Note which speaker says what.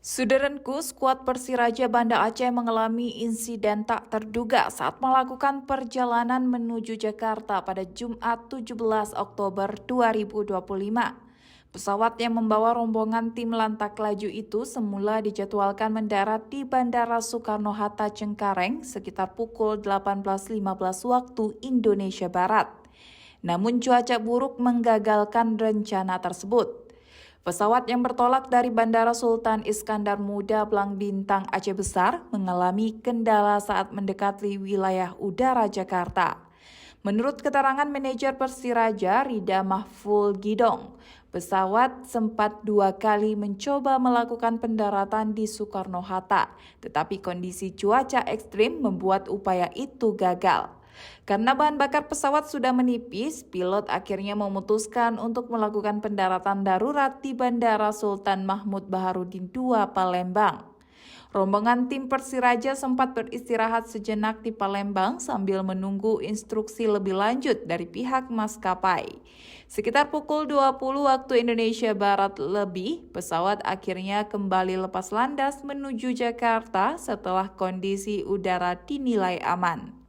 Speaker 1: Suderenku, skuad Persiraja Banda Aceh mengalami insiden tak terduga saat melakukan perjalanan menuju Jakarta pada Jumat 17 Oktober 2025. Pesawat yang membawa rombongan tim lantak laju itu semula dijadwalkan mendarat di Bandara Soekarno-Hatta Cengkareng sekitar pukul 18.15 waktu Indonesia Barat. Namun cuaca buruk menggagalkan rencana tersebut. Pesawat yang bertolak dari Bandara Sultan Iskandar Muda Blang Bintang Aceh Besar mengalami kendala saat mendekati wilayah udara Jakarta. Menurut keterangan manajer Persiraja Rida Mahful Gidong, pesawat sempat 2 kali mencoba melakukan pendaratan di Soekarno-Hatta, tetapi kondisi cuaca ekstrim membuat upaya itu gagal. Karena bahan bakar pesawat sudah menipis, pilot akhirnya memutuskan untuk melakukan pendaratan darurat di Bandara Sultan Mahmud Baharudin II Palembang. Rombongan tim Persiraja sempat beristirahat sejenak di Palembang sambil menunggu instruksi lebih lanjut dari pihak maskapai. Sekitar pukul 20 waktu Indonesia Barat lebih, pesawat akhirnya kembali lepas landas menuju Jakarta setelah kondisi udara dinilai aman.